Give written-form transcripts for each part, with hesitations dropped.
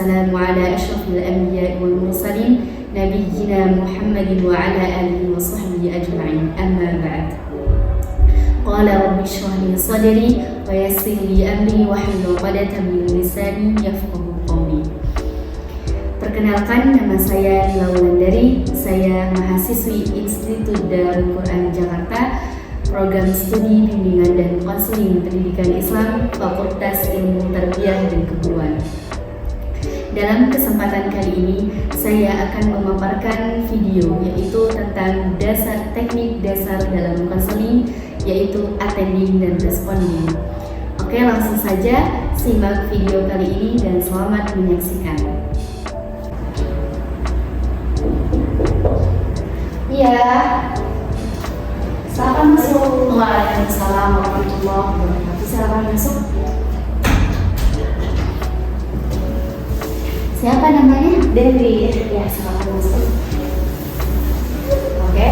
والسلام على أشرف الأنبياء والمرسلين نبينا محمد وعلى آله وصحبه أجمعين أما بعد قال رب اشرح لي صدري ويسر لي أمري واحلل عقدة من لساني يفقهوا قولي. Perkenalkan, nama saya Nila Wulandari, saya mahasiswi Institut Darul Quran Jakarta, program studi bimbingan dan konseling pendidikan Islam, Fakultas Ilmu Tarbiyah dan Keguruan. Dalam kesempatan kali ini, saya akan memaparkan video yaitu tentang teknik dasar dalam konseling, yaitu attending dan responding. Oke, langsung saja simak video kali ini dan selamat menyaksikan. Iya, silakan masuk. Waalaikumsalam warahmatullahi wabarakatuh. Silakan masuk. Siapa namanya? Dewi. Ya, silakan masuk. Oke,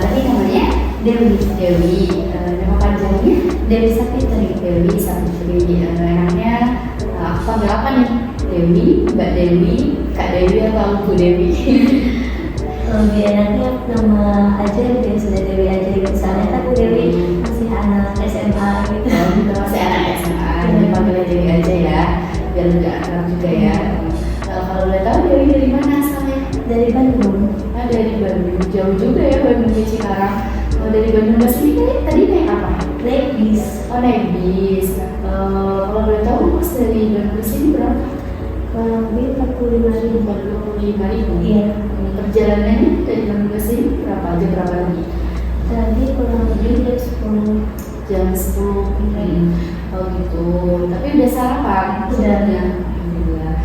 tadi namanya Dewi. Nama panjangnya Dewi Sapitri. Dewi Sapitri. Enaknya aku panggil apa nih? Dewi, Mbak Dewi, Kak Dewi atau Bu Dewi? Lebih enaknya nama aja biar sudah Dewi aja. Misalnya kan Dewi masih anak SMA gitu. Masih anak SMA, jadi panggilnya Dewi aja ya, biar nggak akrab juga ya. Kalau udah tahu Dewi dari mana asalnya? Dari Bandung. Dari Bandung, jauh juga ya Bandung ke Cikarang. Dari Bandung ke sini tadi naik apa? Naik bis. Oh, naik bis. Kalau udah tahu kos dari Bandung ke sini berapa? Kurang lebih 45.000. 45.000. Iya. Perjalanannya dari Bandung ke sini berapa aja, berapa lagi? Tadi kurang lebih Jam 10. Oh gitu. Tapi udah sarapan? Udah. Alhamdulillah.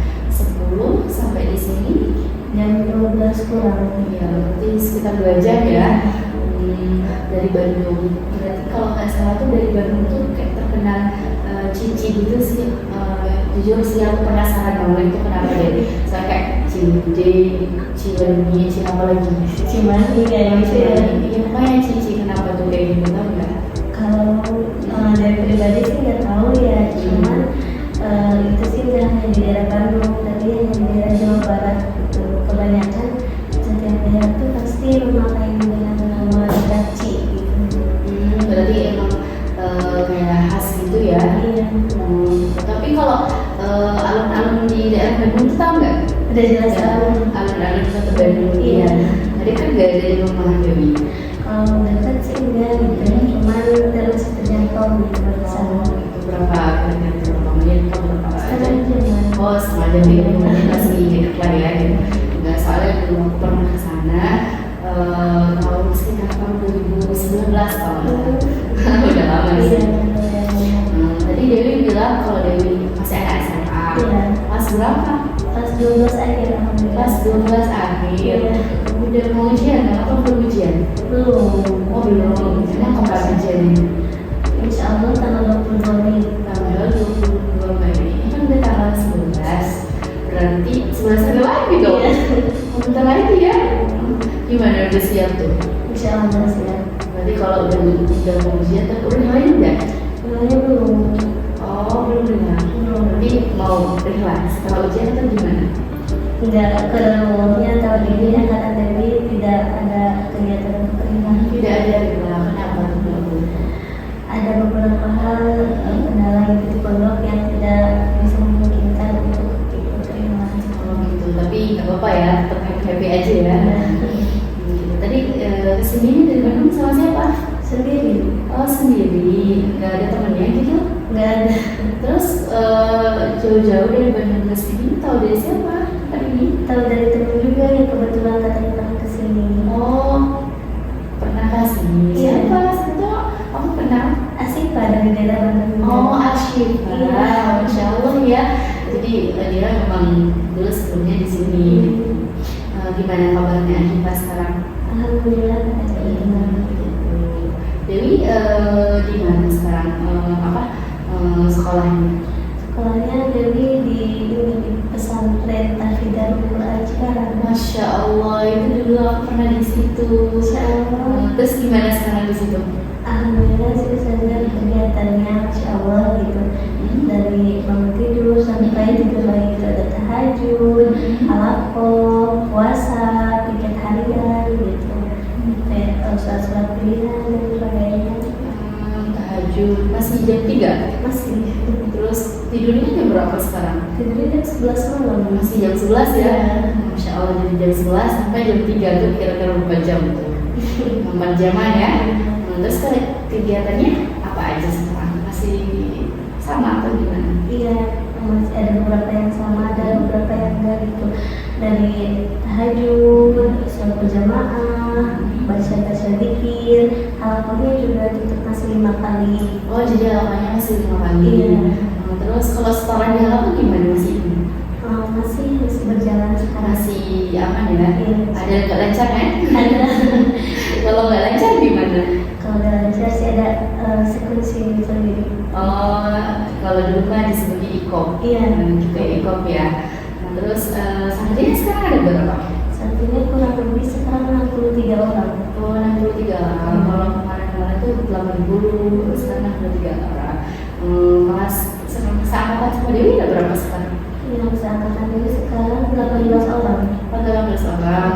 10 sampai di sini jam 12 kurang. ya, berarti sekitar 2 jam ya. Dari Bandung. Berarti kalau nggak salah tuh dari Bandung tuh kayak terkenal cici gitu sih. Jujur sih aku penasaran banget itu kenapa deh. Saya kayak Cilenyi, apa lagi? Cimandi kayak gitu ya. Iya, makanya cici kenapa tuh kayak gitu, tau nggak? Kalau dari pribadi sih nggak tahu ya. Cuman itu sih nggak hanya di daerah Bandung, tapi hanya di daerah Jawa Barat gitu. Kebanyakan setiap daerah tuh pasti memakai dengan nama daci gitu. Berarti emang kayak khas gitu ya. Iya. Tapi kalau alun-alun di daerah Bandung tuh tau nggak? Udah jelas tahu. Alun-alun Kota Bandung. Iya. Tadi kan nggak dari rumah Dewi. Kalau dekat sih enggak gitu. Cuman terus terjangkau gitu ke sana. Itu berapa kira-kira berapa menit atau berapa Setengah jam. Oh, setengah jam itu mungkin masih dekat lah ya gitu. Nggak, soalnya dulu aku pernah ke sana tahun sekitar tahun 2019 tahun udah lama sih. Tadi Dewi bilang kalau Dewi masih anak SMA. Iya. Pas berapa? Pas 12 akhir alhamdulillah. Pas 12 akhir. Iya. Udah mau ujian atau belum ujian? Belum. Oh belum. Karena kapan ujiannya? Insya Allah tanggal 22 Mei. Tanggal 22 Mei. Ini kan udah tanggal 11. Berarti 11 ada lagi dong. Iya. Bentar lagi ya. Gimana, udah siap tuh? Insya Allah siap. Berarti kalau udah mau ujian, tapi udah nilainya udah? Nilainya belum. Oh belum dengar. Berarti mau ikhlas setelah ujian atau gimana? Enggak, ke umumnya tahun ini angkatan Dewi tidak ada kegiatan untuk perintah. Tidak ada ikhlas. Kenapa? Ada beberapa hal kendala gitu di pondok yang tidak bisa memungkinkan untuk ikut terima. Oh gitu, tapi nggak apa-apa ya, tetap happy aja ya. Gitu. Tadi kesini dari Bandung sama siapa? Sendiri. Oh sendiri, nggak ada temennya gitu? Nggak ada. Terus jauh-jauh dari Bandung ke sini tahu dari siapa hari ini? Tahu dari teman juga yang kebetulan katanya pernah kesini. Oh, pernah kasih. Iya. Siapa? Itu aku kenal. Asyifa dari daerah Bandung. Oh, Asyifa. Iya. Masya Allah ya. Jadi dia memang dulu sebelumnya di sini. Gimana kabarnya Asyifa sekarang? Alhamdulillah katanya. Dewi di mana sekarang? Sekolahnya? Sekolahnya Dewi di pesantren Tahfidzul Quran Cikarang. Masya Allah, itu dulu aku pernah di situ. Masya Allah. Terus gimana sekarang di situ? Alhamdulillah sih saya kegiatannya Masya Allah gitu. Dari bangun tidur sampai juga lagi ada tahajud. tahajud, alaqoh, puasa, piket harian gitu, kayak sholat pilihan dan sebagainya. Tahajud masih jam 3? Masih Terus tidurnya jam berapa sekarang? tidurnya jam 11 malam. Masih jam 11 ya? Masya Allah, dari jam 11 sampai jam 3 tuh kira-kira berapa jam tuh? 4 jaman ya? Terus kegiatannya apa aja sekarang? Masih sama atau gimana? Iya, masih ada beberapa yang sama, ada beberapa yang enggak gitu. Dari tahajud, sholat berjamaah, baca zikir, alaqahnya juga tetap masih 5 kali. Oh, jadi halamannya masih 5 kali. Iya. Terus kalau setoran di halaman gimana masih? Masih berjalan sekarang. Masih aman ya? Iya. Ada nggak lancar kan? Ada. Kalau nggak lancar gimana? Kalau udah lancar sih ada sekuensi sendiri. Oh, kalau dulu mah disebutnya ikom. Iya. Juga ikom ya. Nah, terus santrinya sekarang ada berapa? Santrinya kurang lebih sekarang 63 orang. Oh, 63 orang. Kalau kemarin-kemarin tuh 80, sekarang 63 orang. Kelas seangkatan sama Dewi ada berapa sekarang? Yang seangkatan ini sekarang 18 orang. Oh, 18 orang.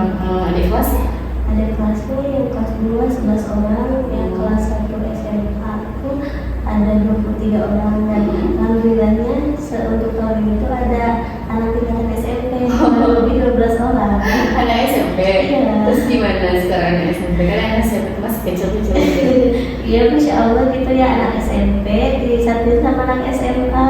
Adik kelasnya? Ada kelasnya yang kelas 2 11 orang, yang kelas 1 SMA itu ada 23 orang, dan alhamdulillahnya untuk tahun ini tuh ada anak tingkatan SMP kurang lebih 12 orang. Anak SMP? Iya. Terus gimana sekarang anak SMP? Kan anak SMP itu masih kecil-kecil gitu. Iya, Masya Allah gitu ya, anak SMP disatuin sama anak SMA.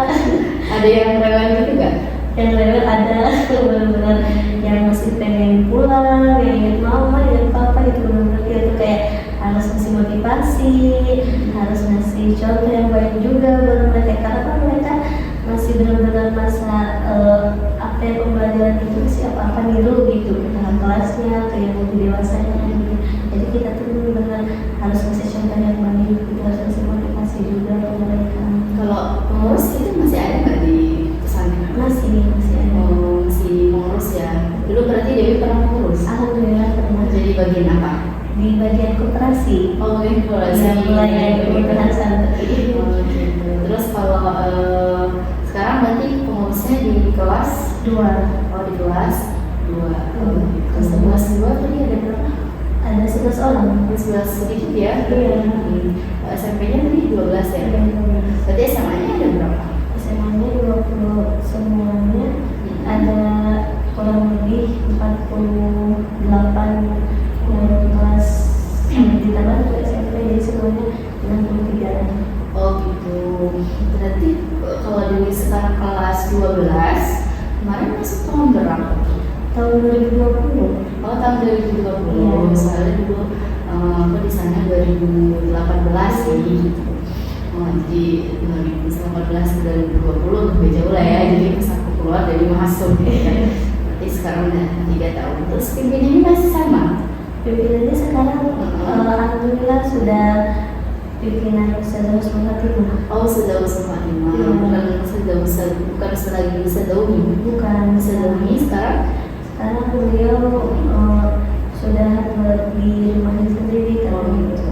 Ada yang rewel gitu nggak? Yang lewat ada benar-benar yang masih pengen pulang, yang ingat mama, ingat papa, itu benar-benar kita tuh kayak harus ngasih motivasi, harus ngasih contoh yang baik juga buat mereka, karena kan mereka masih benar-benar masa apa yang pembelajaran itu sih apa-apa niru gitu ke kakak kelasnya, ke yang lebih dewasanya gitu. Jadi kita tuh benar-benar harus ngasih contoh yang baik, kita harus ngasih motivasi juga ke mereka. Kalau pengurus itu masih ada nggak di pesantren? Masih ada. Oh, masih pengurus ya. Dulu berarti Dewi pernah pengurus? Alhamdulillah pernah. Jadi bagian apa? Di bagian koperasi. Oh, bagian pengurus. Yang pelayanan kebutuhan santri. Oh, gitu. Terus kalau sekarang berarti pengurusnya di kelas 2. Oh, di kelas 2. Kelas 2 tadi ada berapa? Ada 11 orang. 11 sedikit ya? Iya. SMP-nya tadi 12 ya? Iya. Berarti SMA-nya ada berapa? SMA-nya 20 semuanya. Ada kurang lebih 48 yang kelas ditambah ke SMP, jadi semuanya 63. Oh gitu. Berarti kalau Dewi sekarang kelas 12, kemarin masuk tahun berapa? Tahun 2020. Oh, tahun 2020. Iya. Soalnya dulu aku di sana 2018 sih gitu. Oh, jadi 2018 ke 2020 lebih jauh lah ya. Jadi pas aku keluar dari masuk ya kan. Berarti sekarang udah 3 tahun. Terus pimpinannya masih sama? Pimpinannya sekarang alhamdulillah sudah pimpinan Ustazah Fatimah. Oh, sudah usul Fatimah. Iya. Bukan lagi Ustadawi. Bukan Ustadawi sekarang? Sekarang beliau sudah di rumahnya sendiri Oh kan. gitu.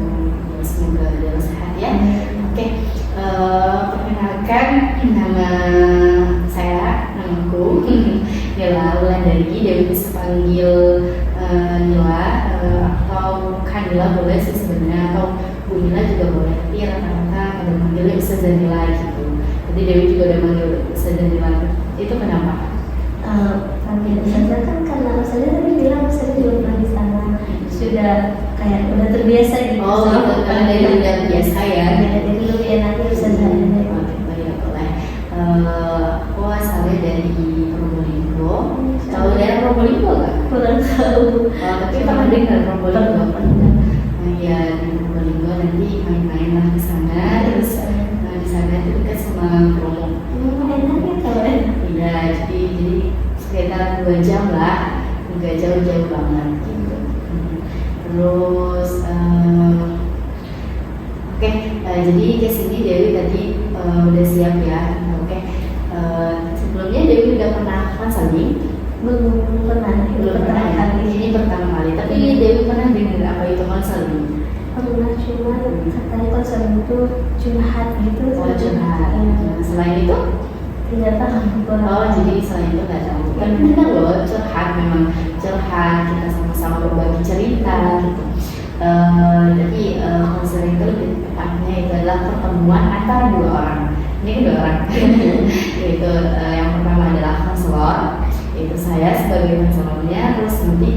Semoga dalam sehat ya. Oke, perkenalkan nama saya, namaku Nila Wulandari. Dewi bisa panggil Nila atau Kanila boleh sih sebenarnya, atau Bu Nila juga boleh. Tapi rata-rata pada manggilnya Ustazah Nila gitu. Jadi Dewi juga udah manggil Ustazah Nila. Itu kenapa? Panggil Ustazah kan karena Ustazah tadi bilang Ustazah juga pernah di sana, sudah kayak udah terbiasa gitu. Oh gitu, karena dari udah biasa ya. Jadi lebih enaknya Ustazah ini. Baik, boleh. Aku asalnya dari Probolinggo. Tahu daerah Probolinggo nggak? Kurang tahu. Oh, tapi pernah dengar Probolinggo? Pernah. Nah, ya di Probolinggo nanti main-main lah ke sana. Terus di sana itu dekat sama Bromo. Enaknya kalau enak. Iya, jadi sekitar 2 jam lah, nggak jauh-jauh banget gitu. Terus oke, jadi ke sini Dewi tadi udah siap ya. Oke, sebelumnya Dewi udah pernah konseling? Belum pernah. Belum pernah ya? Ini pertama kali. Tapi Dewi pernah dengar apa itu konseling? Pernah, cuma katanya konseling itu curhat gitu. Oh, curhat. Iya. Nah, selain itu? Tidak tahu Pak. Oh, jadi selain itu nggak tahu. Kan benar loh, curhat memang curhat, kita sama-sama berbagi cerita gitu. Jadi konseling itu lebih tepatnya itu adalah pertemuan antara dua orang. Ini dua orang. Yaitu yang pertama adalah konselor, itu saya sebagai konselornya, terus nanti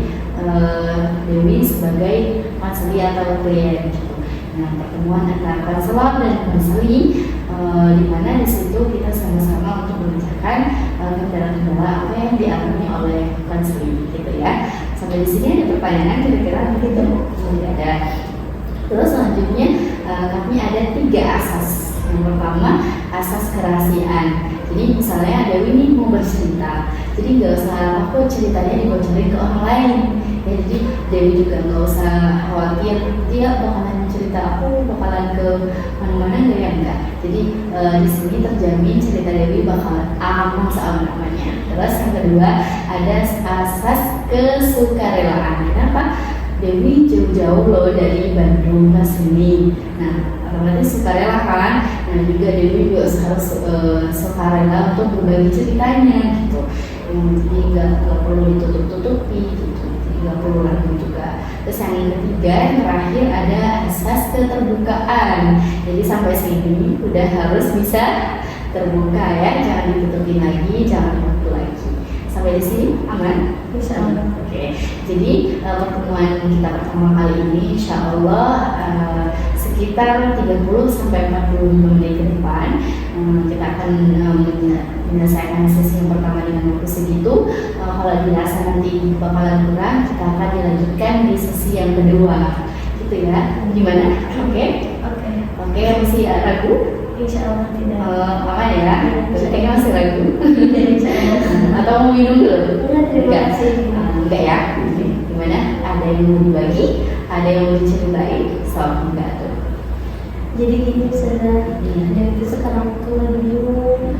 Dewi sebagai konseli atau klien gitu. Nah, pertemuan antara konselor dan konseli di mana di situ kita sama-sama untuk mengerjakan kendala-kendala apa yang dialami oleh konseli gitu ya. Sampai di sini ada pertanyaan kira-kira begitu? Tidak ada. Terus selanjutnya kami ada 3 asas. Yang pertama asas kerahasiaan. Jadi misalnya Dewi ini mau bercerita, jadi nggak usah takut ceritanya dibocorin ke orang lain. Ya, jadi Dewi juga nggak usah khawatir dia bakalan cerita aku bakalan ke mana-mana nggak ya enggak. Jadi di sini terjamin cerita Dewi bakalan aman seaman-amannya. Terus yang kedua ada asas kesukarelaan. Kenapa? Dewi jauh-jauh loh dari Bandung ke sini. Nah, otomatis sukarela kan. Nah, juga Dewi juga harus sukarela untuk berbagi ceritanya gitu. Jadi nggak perlu ditutup-tutupi gitu. Nggak perlu ragu juga. Terus yang ketiga, yang terakhir ada asas keterbukaan. Jadi sampai sini udah harus bisa terbuka ya, jangan ditutupin lagi, jangan ditutup lagi. Sampai di sini aman? Insya Allah. Oke. Jadi pertemuan kita pertama kali ini insya Allah sekitar 30 sampai 45 menit ke depan kita akan menyelesaikan sesi yang pertama dengan waktu segitu. Kalau dirasa nanti bakalan kurang, kita akan dilanjutkan di sesi yang kedua gitu ya. Gimana? Oke? Oke, masih ragu? Insya Allah tidak. Aman ya? Kayaknya masih ragu. Insya Allah. Atau mau minum dulu? Terima kasih. Enggak ya? Gimana? Ada yang mau dibagi? Ada yang mau diceritain? Enggak tuh. Jadi gini sudah, dan itu sekarang tuh lagi bingung.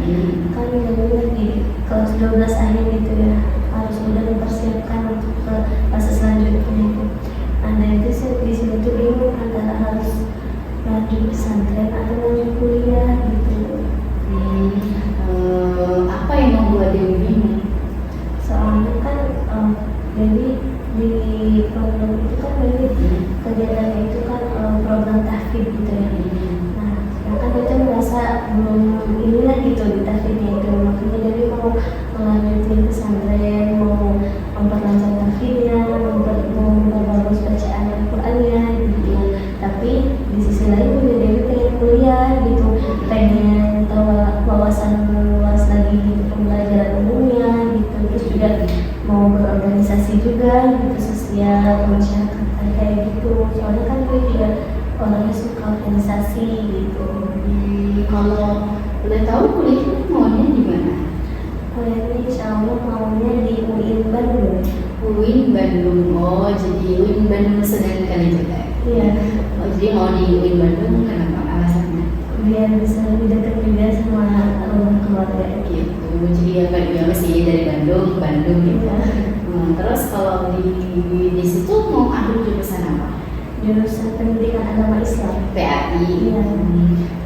Kan lagi kelas 12 akhir gitu ya, harus udah mempersiapkan untuk ke fase selanjutnya itu. Nah itu sih di sini tuh bingung antara harus lanjut pesantren atau lanjut kuliah gitu. Apa yang membuat Dewi bingung? Soalnya kan Dewi di program itu kan Dewi kegiatannya itu kan program tahfidz gitu ya. Nah, sedangkan itu merasa belum inilah gitu di tahfidznya itu. Makanya Dewi mau melanjutin pesantren, mau memperlancar tahfidznya, mau memperbagus bacaan Al-Qur'annya gitu. Tapi di sisi lain juga Dewi pengen kuliah gitu, pengen tahu wawasan luas lagi gitu, pembelajaran umumnya gitu. Terus juga mau berorganisasi juga gitu, sosial kemasyarakatan kayak gitu. Soalnya kan gue juga orangnya suka organisasi gitu. Kalau boleh tahu kuliahnya maunya di mana? Kuliahnya insya Allah maunya di UIN Bandung. UIN Bandung. Oh, jadi UIN Bandung Sunan Kalijaga. Iya. Oh, jadi mau di UIN Bandung kenapa alasannya? Biar bisa lebih dekat juga sama keluarga Gitu. Jadi ya masih dari Bandung gitu. Iya. Terus kalau di situ mau ambil jurusan apa? Jurusan Pendidikan Agama Islam. PAI. Iya.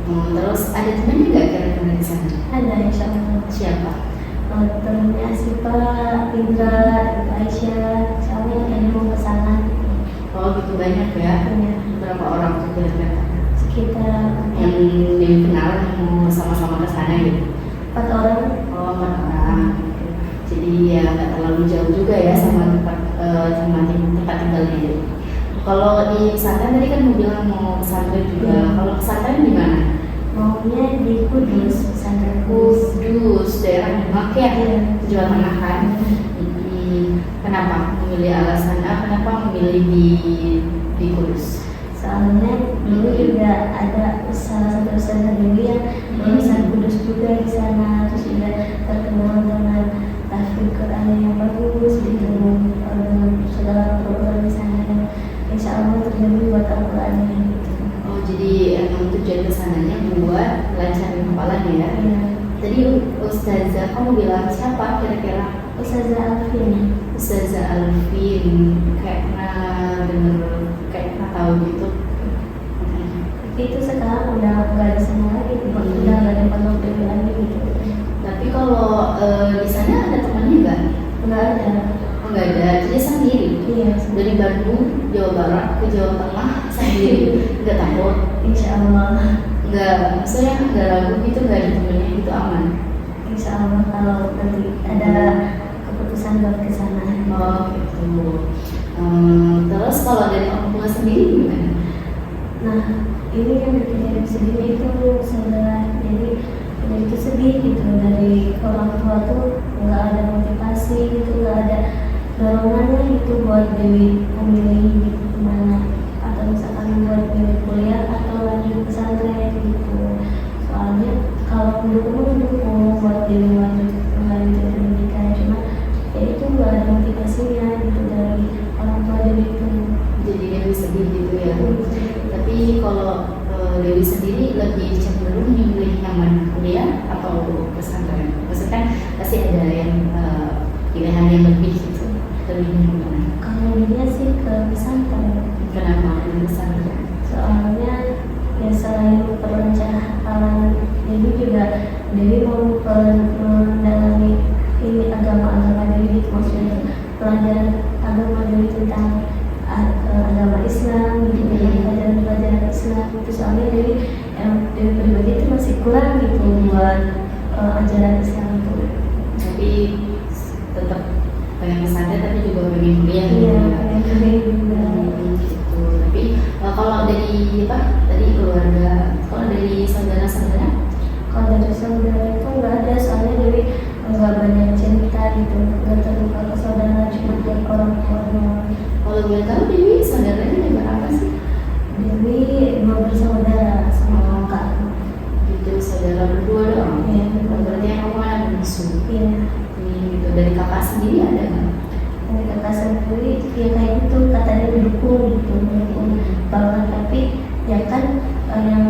Terus ada temennya nggak kira-kira di sana? Ada insya Allah. Siapa? Temennya Sipa, Indra, Aisyah, soalnya yang mau ke sana. Oh, gitu banyak ya? Iya. Berapa orang tuh kira-kira? Sekitar Yang dikenal yang mau sama-sama ke sana gitu? 4 orang. Oh, 4 orang. Jadi ya nggak terlalu jauh juga ya sama tempat tinggalnya itu. Kalau di pesantren tadi kan mau bilang mau pesantren juga. Kalau pesantren di mana? Maunya di Kudus, pesantren Kudus. Kudus, daerah Demak ya, Jawa Tengah kan. Kenapa memilih kenapa memilih di Kudus? Soalnya dulu juga ada salah satu ustazah dulu yang lulusan Kudus juga di sana, terus juga terkenal dengan tahfidz Quran yang bagus gitu, dengan segala program di sana yang insya Allah terjamin buat Al-Qurannya gitu. Oh, jadi emang tujuan kesananya buat lancarin kepalanya ya? Iya. Tadi ustazah kamu bilang siapa kira-kira? Ustazah Alvin. Ustazah Alvin, kayak pernah tahu gitu. Tapi itu sekarang udah nggak di sana lagi, udah nggak ada pondok lagi gitu. Tapi di sana ada temannya nggak? Nggak ada. Oh, nggak ada, jadi sendiri. Iya. Dari Bandung, Jawa Barat ke Jawa Tengah sendiri, nggak takut? Insya Allah. Nggak, maksudnya nggak ragu gitu, nggak ada temennya gitu, aman? Insya Allah kalau nanti ada keputusan buat ke sana. Oh gitu. Terus kalau dari orang tua sendiri gimana? Nah, ini yang bikin sedihnya itu saudara. Jadi ya itu sedih gitu, dari orang tua tuh nggak ada motivasi gitu, nggak ada dorongannya gitu buat Dewi memilih gitu kemana, atau misalkan buat Dewi kuliah atau lanjut pesantren gitu. Soalnya kalau mendukung buat Dewi lanjut pendidikan, cuma ya itu nggak ada motivasinya gitu dari orang tua Dewi itu. Jadi Dewi sedih gitu ya. Tapi kalau Dewi sendiri lebih cenderung memilih yang mana, kuliah atau pesantren? Maksudnya kan pasti ada yang pilihan yang lebih gitu. Lebih gimana? Kalau dia sih ke pesantren. Kenapa di pesantren? Soalnya ya selain memperlancar hafalan, Dewi juga mau mendalami ini agama Dewi gitu, maksudnya pelajaran agama Dewi tentang agama Islam gitu, pelajaran Islam itu. Soalnya Dewi pribadi itu masih kurang gitu buat ajaran Islam itu. Tapi tetap pengen pesantren tapi juga pengen kuliah. Iya, pengen kuliah juga. Gitu. Tapi kalau dari apa tadi keluarga, kalau dari saudara-saudara? Kalau dari saudara itu nggak ada, soalnya Dewi nggak banyak cerita gitu, nggak terbuka ke saudara, cuma ke orang tua doang. Kalau boleh tahu Dewi saudaranya ada berapa sih? Dewi 2 bersaudara sama kakak. Gitu, saudara berdua doang? Iya. Berarti yang kamu anak bungsu? Iya. Gitu. Dari kakak sendiri ada nggak? Dari kakak sendiri ya kayak gitu, katanya didukung gitu, didukung banget. Tapi ya kan yang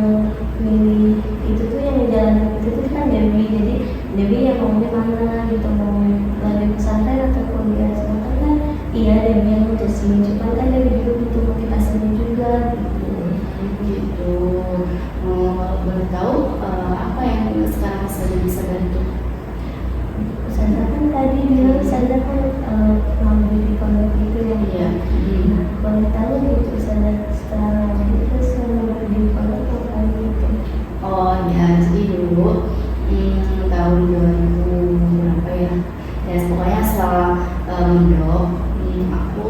milih itu tuh, yang jalan itu tuh kan Dewi. Jadi Dewi yang maunya mana gitu, mau lanjut pesantren atau kuliah. Sementara kan iya Dewi yang mutusin, cuma kan Dewi juga butuh motivasinya juga gitu. Gitu. Kalau boleh tahu apa yang sekarang saja bisa bantu? Sandra kan tadi bilang Sandra kan mau di pondok itu ya. Iya. Nah, boleh tahu gitu Sandra setelah itu Sandra di pondok apa gitu? Oh ya, jadi dulu tahun 2000 berapa ya? Ya pokoknya setelah mondok, aku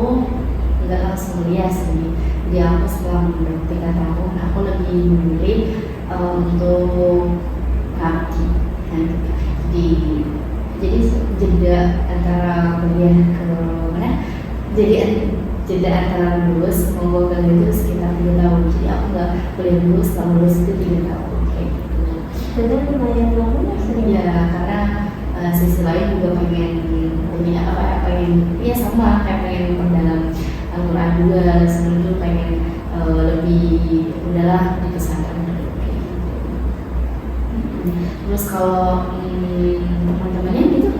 nggak langsung kuliah sih. Jadi aku setelah mondok 3 tahun, aku lebih memilih untuk ngabdi. Jadi jeda antara kuliah ke mana? Jadi jeda antara lulus mau gagal itu sekitar 3 tahun. Jadi aku nggak kuliah dulu, setelah lulus itu 3 tahun kayak gitu. Jadi lumayan lama ya sering. Ya karena sisi lain juga pengen punya pengen ya sama kayak pengen memperdalam Al-Quran juga, sebelum itu pengen lebih udahlah di pesantren dulu kayak gitu. Terus kalau teman-temannya gitu?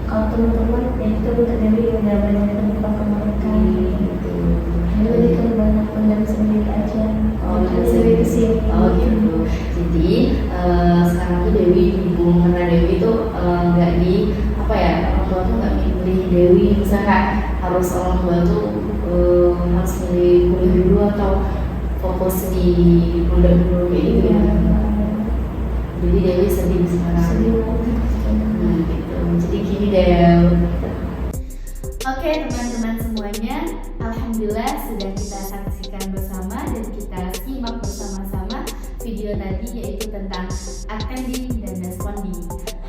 Kalau teman-teman ya itu Dewi udah banyak terbuka ke mereka gitu. Dewi kan banyak pendam sendiri aja. Dewi kesini. Oh gitu. Jadi sekarang tuh Dewi bingung karena Dewi tuh nggak di apa ya, orang tua tuh nggak milih Dewi, misalkan harus orang tua tuh harus milih kuliah dulu atau fokus di pondok dulu kayak gitu ya. Jadi Dewi sedih sekarang. Gitu. Jadi gini deh. Oke teman-teman semuanya, alhamdulillah sudah kita saksikan bersama dan kita simak bersama-sama video tadi, yaitu tentang attending dan responding.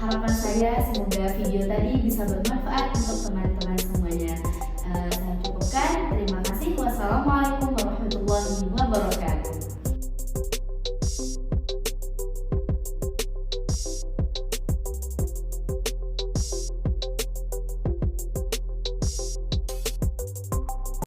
Harapan saya semoga video tadi bisa bermanfaat untuk teman-teman